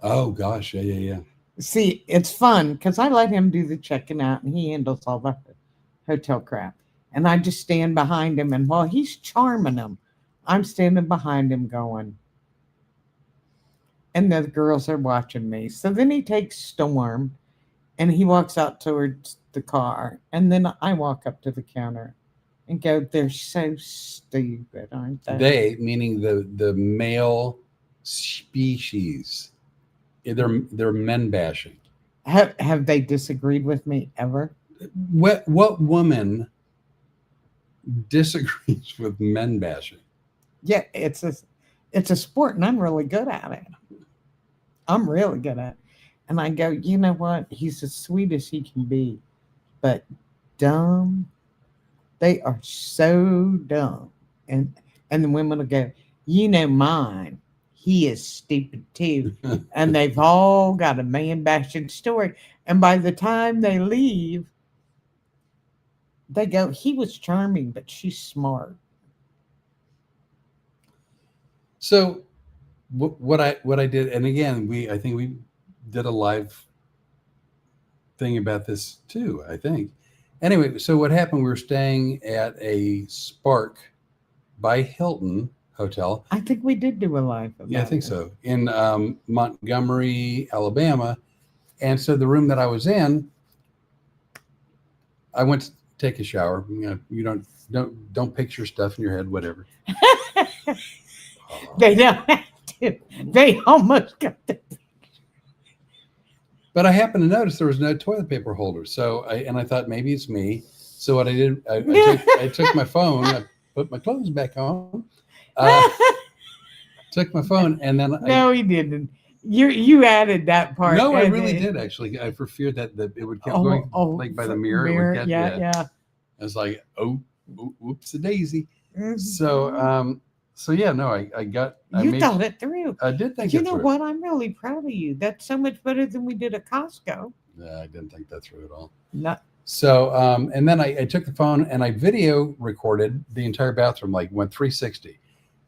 Oh gosh, yeah. See, it's fun because I let him do the checking out and he handles all the hotel crap. And I just stand behind him. And while he's charming them, I'm standing behind him going, and the girls are watching me. So then he takes Storm and he walks out towards the car. And then I walk up to the counter and go, they're so stupid, aren't they? They, meaning the male species. They're men bashing. Have they disagreed with me ever? What woman disagrees with men bashing? Yeah, it's a sport and I'm really good at it. I'm really good at it. And I go, you know what? He's as sweet as he can be, but dumb. They are so dumb. And the women will go, mine. He is stupid too. And they've all got a man bashing story. And by the time they leave, they go, he was charming, but she's smart. So what I did, and again, I think we did a live thing about this too, I think. Anyway, so what happened, we were staying at a Spark by Hilton hotel. I think we did do a live. Yeah, I think so. In Montgomery, Alabama. And so the room that I was in, I went to take a shower. You don't picture stuff in your head, whatever. They don't have to. They almost got the picture. But I happened to notice there was no toilet paper holder. So I thought maybe it's me. So what I did, I took my phone, I put my clothes back on, took my phone, and then no, he didn't. You added that part. No, I really did actually. I for fear that it would keep going like by the mirror. It would catch, yeah. I was like, whoops a daisy. Mm-hmm. So yeah, no, I thought it through. I did think you it know through. what? I'm really proud of you. That's so much better than we did at Costco. Yeah, I didn't think that through at all. Not. So and then I took the phone and I video recorded the entire bathroom, like went 360.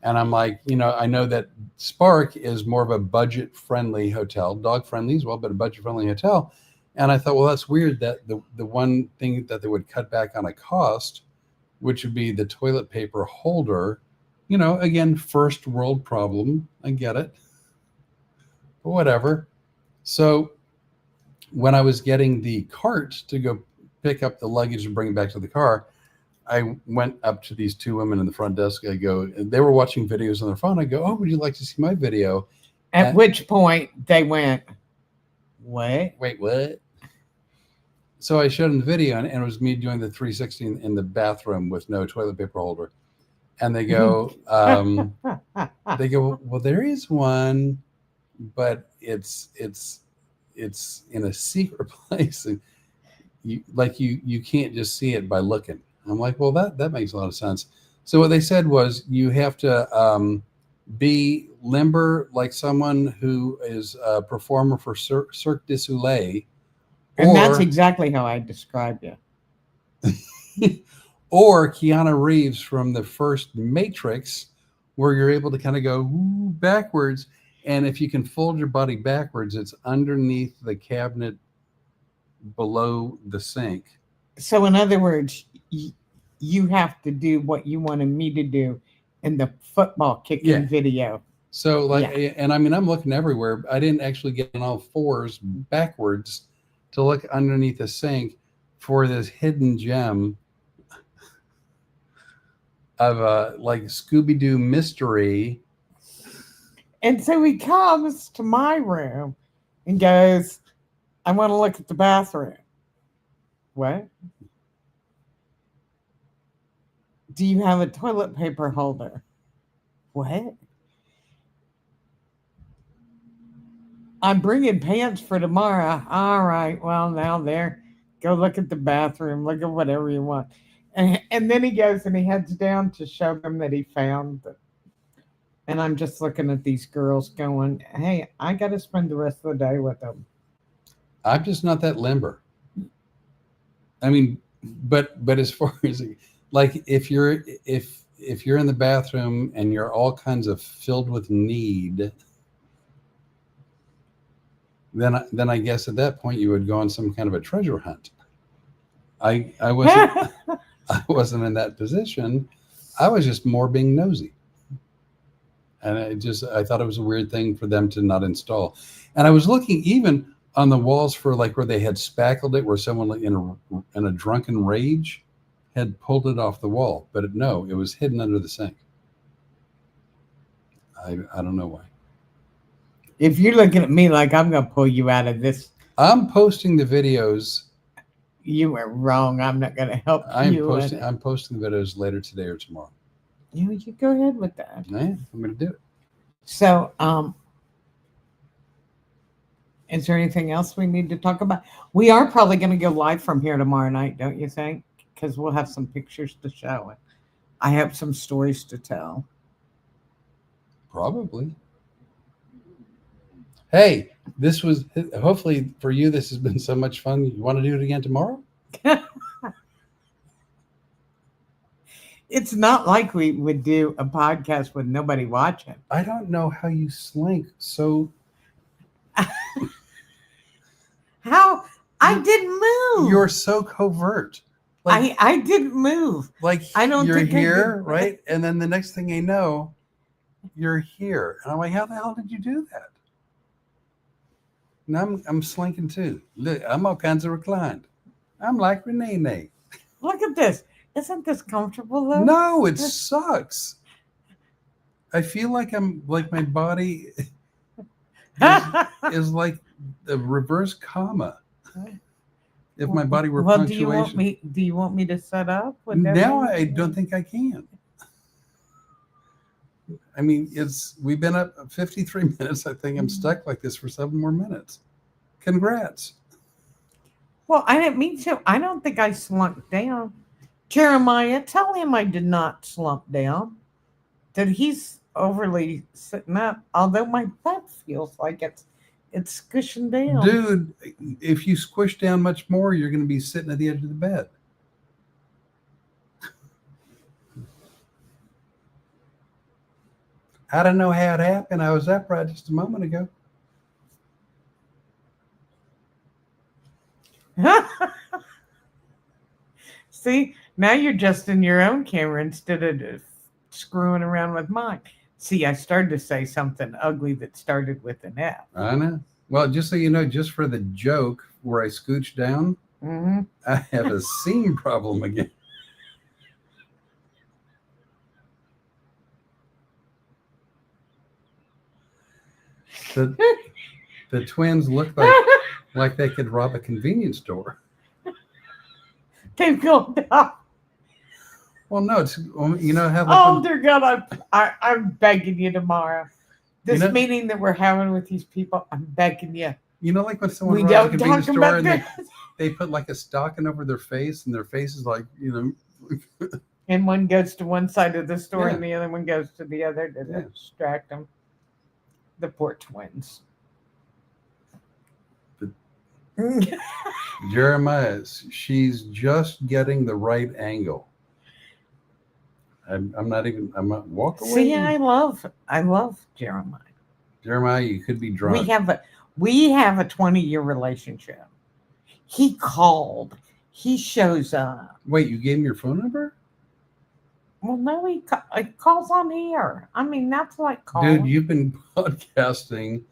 And I'm like, I know that Spark is more of a budget-friendly hotel, dog-friendly as well, but a budget-friendly hotel. And I thought, well, that's weird that the one thing that they would cut back on a cost, which would be the toilet paper holder, again, first world problem. I get it. But whatever. So when I was getting the cart to go pick up the luggage and bring it back to the car, I went up to these two women in the front desk. I go, they were watching videos on their phone. I go, oh, would you like to see my video? At which point they went, what? Wait, what? So I showed them the video, and it was me doing the 360 in the bathroom with no toilet paper holder. And they go, well, there is one, but it's in a secret place. you can't just see it by looking. I'm like, well, that makes a lot of sense. So what they said was you have to be limber like someone who is a performer for Cirque du Soleil, And that's or exactly how I describe you. or Keanu Reeves from the first Matrix, where you're able to kind of go backwards. And if you can fold your body backwards, it's underneath the cabinet below the sink. So, in other words, you have to do what you wanted me to do in the football kicking Yeah. video. So like, Yeah. and I mean, I'm looking everywhere. I didn't actually get on all fours backwards to look underneath the sink for this hidden gem of a like Scooby-Doo mystery. And so he comes to my room and goes, I want to look at the bathroom. What? Do you have a toilet paper holder? What? I'm bringing pants for tomorrow. All right. Well, now there. Go look at the bathroom. Look at whatever you want. And then he goes and he heads down to show them that he found it. And I'm just looking at these girls going, hey, I got to spend the rest of the day with them. I'm just not that limber. I mean, but as far as like if you're in the bathroom and you're all kinds of filled with need, then I guess at that point you would go on some kind of a treasure hunt. I wasn't I wasn't in that position. I was just more being nosy. And I thought it was a weird thing for them to not install. And I was looking even on the walls for like where they had spackled it, where someone in a drunken rage had pulled it off the wall. But no, it was hidden under the sink. I don't know why. If you're looking at me like I'm going to pull you out of this, I'm posting the videos. You were wrong. I'm not going to help you. I'm posting the videos later today or tomorrow. You go ahead with that. Yeah, I'm going to do it. So, is there anything else we need to talk about? We are probably going to go live from here tomorrow night, don't you think? Because we'll have some pictures to show. I have some stories to tell. Probably. Hey, this was hopefully for you. This has been so much fun. You want to do it again tomorrow? It's not like we would do a podcast with nobody watching. I don't know how you slink so. How? I didn't move. You're so covert. Like, I didn't move. Like I don't you're think here, right? And then the next thing you know, you're here. And I'm like, how the hell did you do that? And I'm slinking too. Look, I'm all kinds of reclined. I'm like Rene. Look at this. Isn't this comfortable though? No, it sucks. I feel like my body is like the reverse comma. If my body were punctuation. Do you want me to set up? Now I don't think I can. I mean, we've been up 53 minutes. I think I'm stuck like this for 7 more minutes. Congrats. Well, I didn't mean to. I don't think I slumped down. Jeremiah, tell him I did not slump down. That he's overly sitting up, although my butt feels like it's squishing down. Dude, if you squish down much more, you're going to be sitting at the edge of the bed. I don't know how it happened. I was upright just a moment ago. See, now you're just in your own camera instead of screwing around with mine. See, I started to say something ugly that started with an F. I know. Well, just so you know, just for the joke where I scooch down, I have a seam problem again. The twins look like they could rob a convenience store. They've gone down. Well, no, it's Dear God, I'm begging you tomorrow. This meeting that we're having with these people, I'm begging you. You know, like when someone We robs a don't convenience talk store about and they put like a stocking over their face, and their face is like, And one goes to one side of the store Yeah. and the other one goes to the other to Yeah. distract them. The poor twins. Jeremiah, she's just getting the right angle. I'm not walk away. See, I love Jeremiah. Jeremiah, you could be drunk. We have a 20-year relationship. He called. He shows up. Wait, you gave him your phone number? Well, no, he calls on here. I mean, that's like calling. Dude, you've been podcasting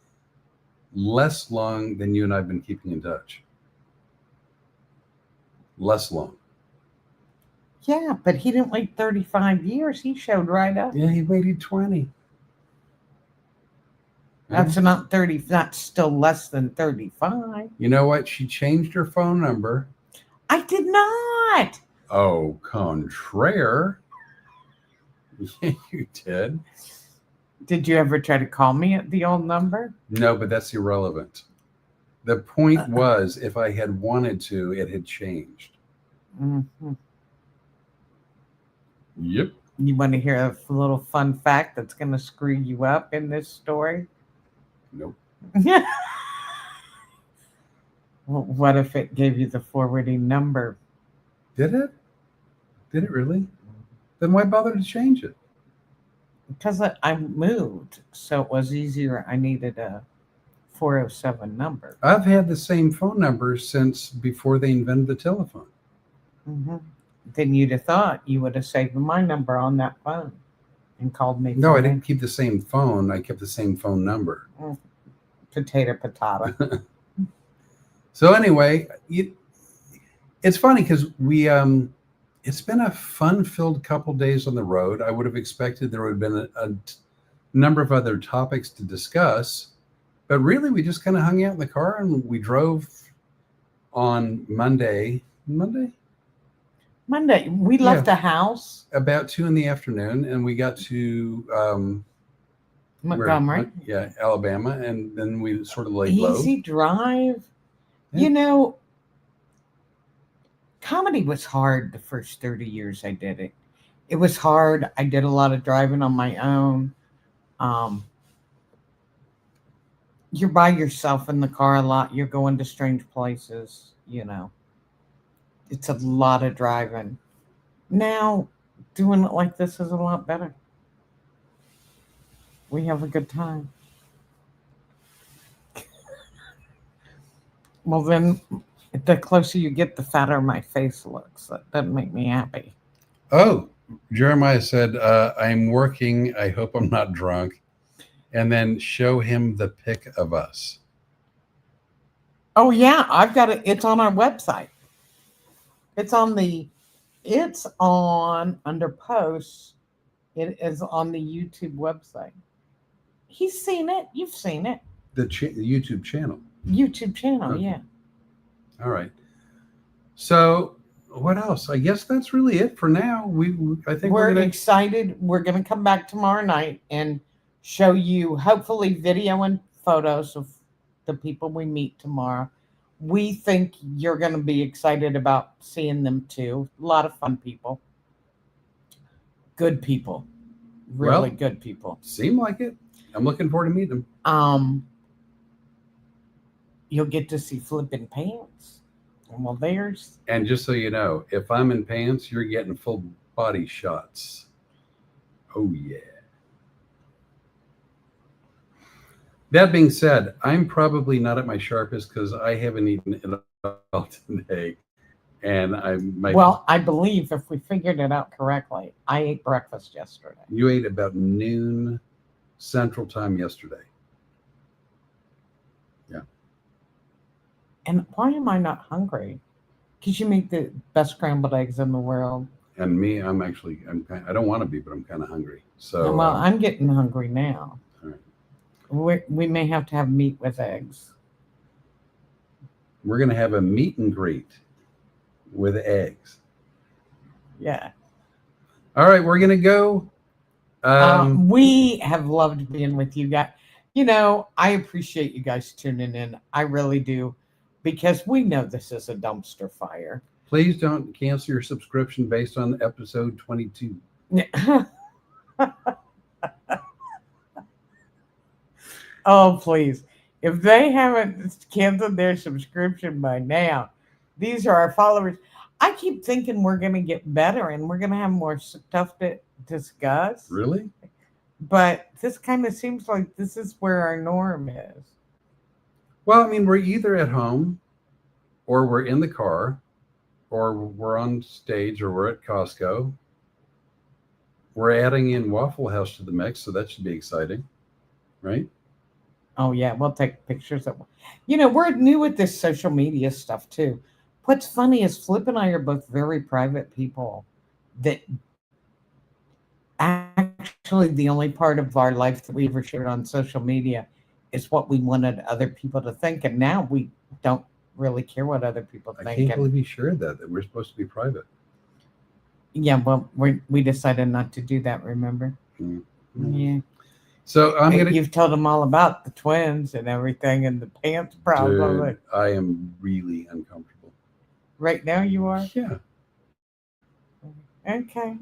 less long than you and I've been keeping in touch. Less long. Yeah, but he didn't wait 35 years. He showed right up. Yeah, he waited 20. That's not 30. That's still less than 35. You know what? She changed her phone number. I did not. Oh, contraire. Yeah, you did. Did you ever try to call me at the old number? No, but that's irrelevant. The point was, if I had wanted to, it had changed. Mm-hmm. Yep. You want to hear a little fun fact that's going to screw you up in this story? Nope. Well, what if it gave you the forwarding number? Did it? Did it really? Then why bother to change it? Because I moved, so it was easier. I needed a 407 number. I've had the same phone number since before they invented the telephone. Mm-hmm. Then you'd have thought you would have saved my number on that phone and called me. No, I didn't keep the same phone. I kept the same phone number. Potato. So anyway, it's funny because it's been a fun-filled couple days on the road. I would have expected there would have been a number of other topics to discuss, but really we just kind of hung out in the car and we drove on Monday. We left the house about 2 PM, and we got to Montgomery. Alabama, and then we sort of laid low. Easy drive. Yeah. You know, comedy was hard the first 30 years I did it. It was hard. I did a lot of driving on my own. You're by yourself in the car a lot. You're going to strange places, It's a lot of driving. Now, doing it like this is a lot better. We have a good time. Well, then, the closer you get, the fatter my face looks. That doesn't make me happy. Oh, Jeremiah said, I'm working. I hope I'm not drunk. And then show him the pic of us. Oh, yeah. I've got it. It's on our website. It's on under posts. It is on the YouTube website. He's seen it. You've seen it. The YouTube channel. YouTube channel, Okay. Yeah. All right. So what else? I guess that's really it for now. I think We're gonna... excited. We're going to come back tomorrow night and show you hopefully video and photos of the people we meet tomorrow. We think you're going to be excited about seeing them too. A lot of fun people. Good people. Really good people. Seem like it. I'm looking forward to meeting them. You'll get to see flipping pants. Well, there's. And just so you know, if I'm in pants, you're getting full body shots. Oh, yeah. That being said, I'm probably not at my sharpest because I haven't eaten at all today. And I believe if we figured it out correctly, I ate breakfast yesterday. You ate about noon Central Time yesterday. Yeah. And why am I not hungry? Because you make the best scrambled eggs in the world. And me, I don't want to be, but I'm kind of hungry. So well, I'm getting hungry now. All right. We may have to have meat with eggs. We're going to have a meet and greet with eggs. Yeah. All right, we're going to go. We have loved being with you guys. I appreciate you guys tuning in. I really do. because we know this is a dumpster fire. Please don't cancel your subscription based on episode 22. Oh, please. If they haven't canceled their subscription by now, these are our followers. I keep thinking we're going to get better and we're going to have more stuff to discuss. Really? But this kind of seems like this is where our norm is. Well, I mean, we're either at home or we're in the car or we're on stage or we're at Costco. We're adding in Waffle House to the mix, so that should be exciting, right? Oh, yeah. We'll take pictures of. We're new at this social media stuff too. What's funny is Flip and I are both very private people that actually the only part of our life that we ever shared on social media is what we wanted other people to think. And now we don't really care what other people I think. can't And believe you shared that we're supposed to be private. yeah, well, we decided not to do that, remember? Mm-hmm. Yeah. So You've told them all about the twins and everything and the pants problem. Dude, I am really uncomfortable. Right now you are? Yeah. Okay.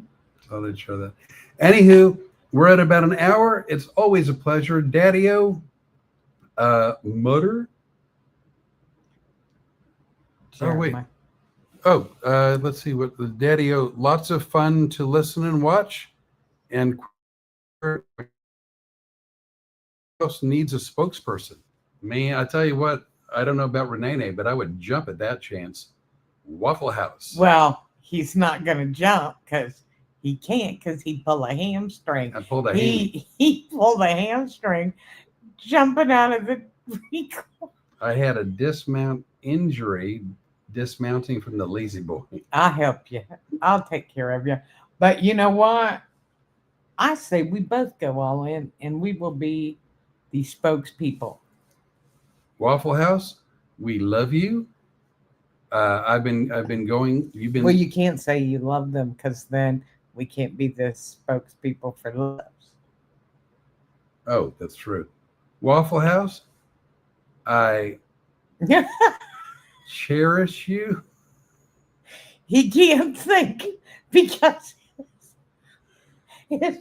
Thought I'd share that. Anywho, we're at about an hour. It's always a pleasure. Daddy-O, Mutter. Oh, wait. Oh, let's see what the Daddy-O. Lots of fun to listen and watch. And else needs a spokesperson. Man, I tell you what, I don't know about Rene, but I would jump at that chance. Waffle House. Well, he's not going to jump because he can't because he pulled a hamstring. I pulled a He pulled a hamstring jumping out of the vehicle. I had a dismount injury dismounting from the lazy boy. I'll help you. I'll take care of you. But you know what? I say we both go all in and we will be the spokespeople. Waffle House, we love you. I've been going. You've been. Well, you can't say you love them because then we can't be the spokespeople for loves. Oh, that's true. Waffle House, I cherish you. He can't think because his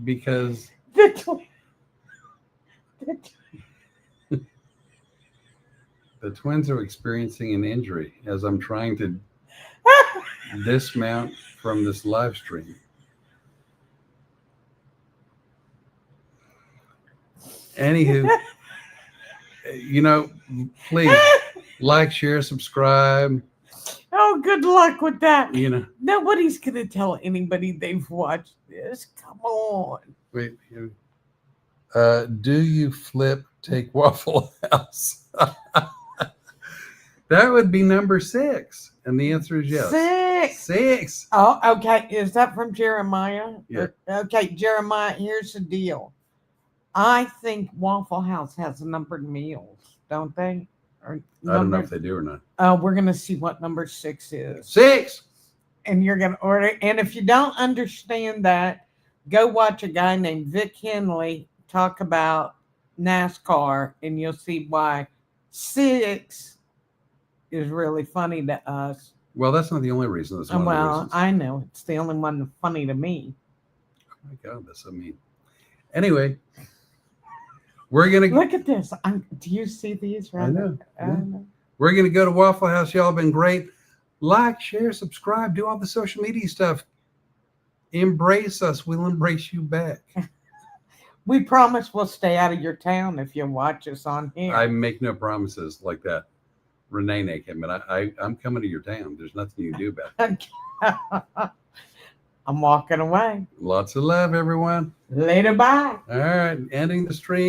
Because the twins are experiencing an injury as I'm trying to dismount from this live stream. Anywho, please like, share, subscribe. Oh, good luck with that. Nobody's going to tell anybody they've watched this. Come on. Wait. Do you flip take Waffle House? That would be number 6. And the answer is yes. 6. Oh, okay. Is that from Jeremiah? Yeah. Okay, Jeremiah, here's the deal. I think Waffle House has numbered meals, don't they? I don't know if they do or not. We're going to see what number 6 is. 6! And you're going to order. And if you don't understand that, go watch a guy named Vic Henley talk about NASCAR, and you'll see why 6 is really funny to us. Well, that's not the only reason. That's one of the reasons. I know. It's the only one funny to me. Oh, my God, that's so mean. Anyway, we're going to... Look at this. Do you see these? Right? I know. We're going to go to Waffle House. Y'all have been great. Like, share, subscribe, do all the social media stuff. Embrace us. We'll embrace you back. We promise we'll stay out of your town if you watch us on here. I make no promises like that. Rene came, but I'm coming to your town. There's nothing you can do about it. I'm walking away. Lots of love, everyone. Later, bye. All right, ending the stream.